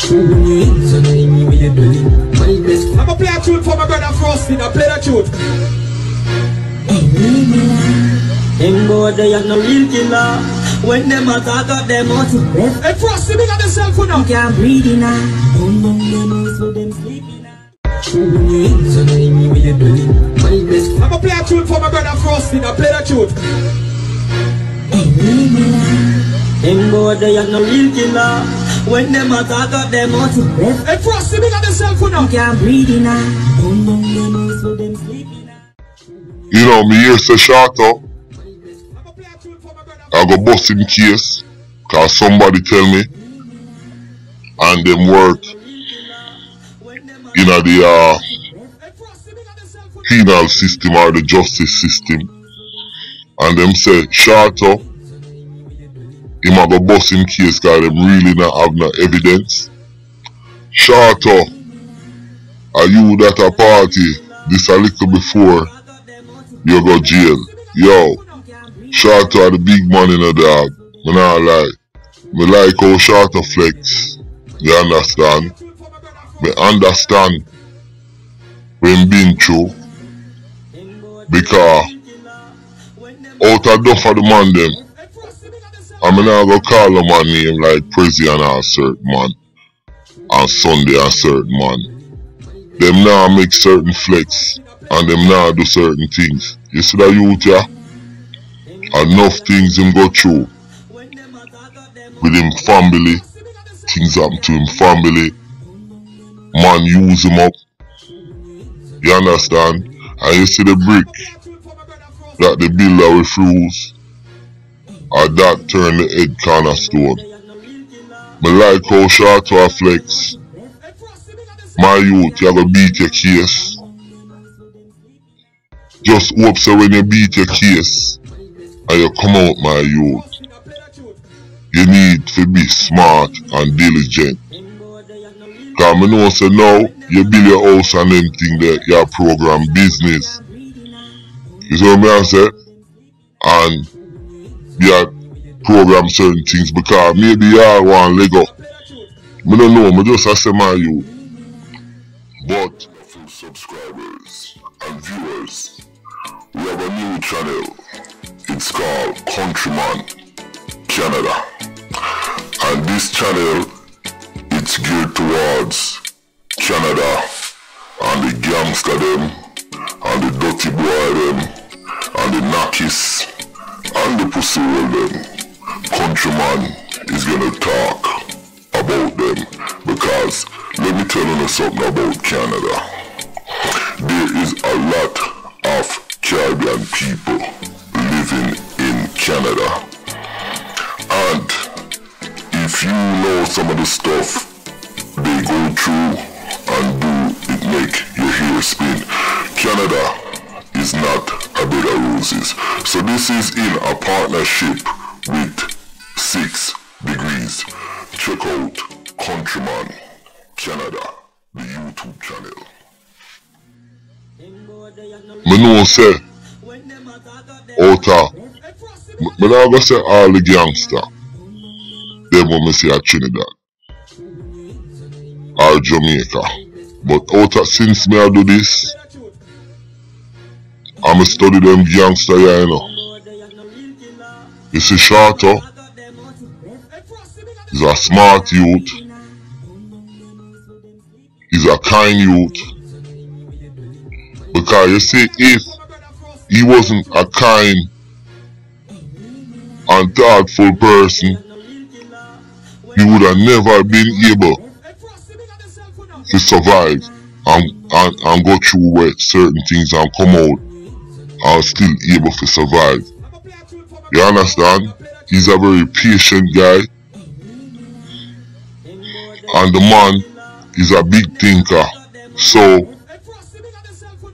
I'm gonna play a tune for my brother Frosty. Now play that tune. Them boy they are no real killer. When them attack up them out. Hey Frosty, big on yourself for now. You can't breathe in her. Them house for them sleeping. I'm gonna play a tune for my brother Frosty. Now play that tune. Them boy they are no real killer. When them attack up them out. Hey Frosty, big on yourself for now. You can't breathe in her. Them house for them sleeping. You know, me here say Shorto, I go bust him case, cause somebody tell me, and them work in the penal system or the justice system, and them say Shorto, him a go bust him case cause them really not have no evidence. Shorto, are you that a party this a little before you go jail? Yo, Shorto are the big man in the dog. Me not lie. Me like how Shorto flex. You understand? Me understand when been through. Because out of duff of the man them, I mean I go call a man name like Prezi and a certain man, and Sunday a certain man. Them now make certain flex, and them now do certain things. You see that youth, yeah? Enough things him go through with him family, things happen to him family, man use him up. You understand? And you see the brick that the builder refuse, or that turn the head cornerstone. Me like how Shorto a flex. My youth, you gotta beat your case. Just hope so when you beat your case and you come out, my youth, you need to be smart and diligent. Cause I know say now you build your house and them thing that you program business. You see what I say? And you program certain things because maybe you all want Lego. I don't know, I just say my youth. But for subscribers and viewers, we have a new channel. It's called Countryman Canada. And this channel, it's geared towards Canada and the gangster them, and the dirty boy them, and the knackies, and the pussy hole them. Countryman is gonna talk about them because let me tell you something about Canada. There is a lot of Caribbean people living in Canada, and if you know some of the stuff they go through and do, it make your hair spin. Canada is not a bed of roses. So this is in a partnership with 6 Degrees. Check out Countryman Canada, the YouTube channel. Me know say out me not gonna say all the gangster them when me say a Trinidad or Jamaica, but out since me I do this, I'm study them gangster here, you know. You see Shorto is a smart youth, he's a kind youth. Because you see, if he wasn't a kind and thoughtful person, he would have never been able to survive and go through certain things and come out and still able to survive. You understand? He's a very patient guy, and the man is a big thinker. So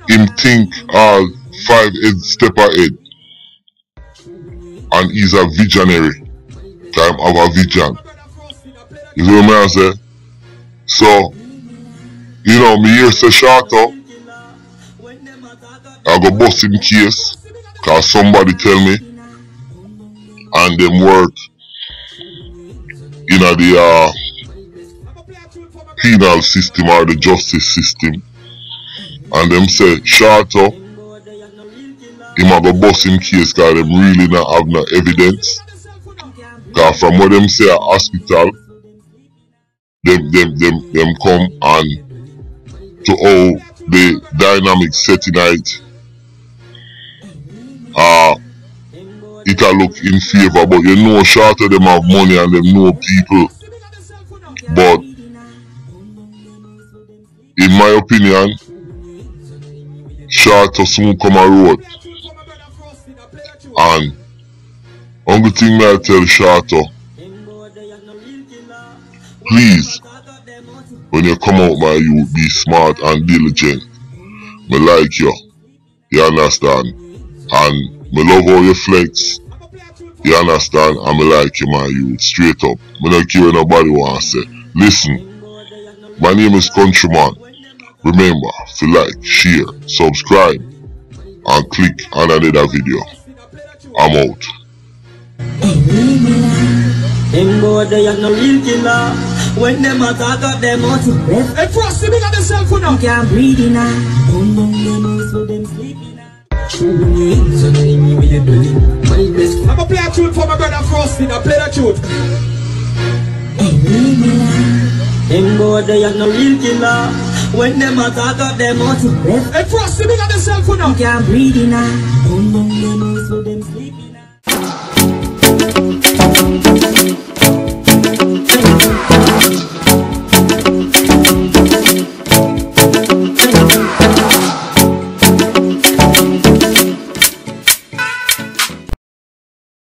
him think all 5 steps ahead, and he's a visionary. Time of a vision. You see what I say? So, you know, me here say Shorto, I go bust him case, cause somebody tell me, and them work in the penal system or the justice system. And them say, Shorto, him a go bust him case cause them really not have no evidence. Cause from what them say at hospital, them come and to how the dynamic setting it, it'll look in favor, but you know Shorto them have money and them know people. But in my opinion, Shorto soon come a road. And only thing I tell Shorto, please, when you come out my youth, be smart and diligent. Me like you understand? And me love how you flex, you understand? And me like you my youth, straight up. Me don't care what nobody want to say. Listen, my name is Countryman. Remember to like, share, subscribe, and click on another video. I'm out. Them boy they are no real killer. When them attack up them out. Hey, Frost, you got yourself for now. You can't breathe in her. Them so them sleeping. I'm gonna play a tune for my brother Frosty. Now play that tune. Them boy they are no real killer. When them attack up them out. Hey, Frosty, you got yourself for now. You can't breathe in her. Them so them sleeping.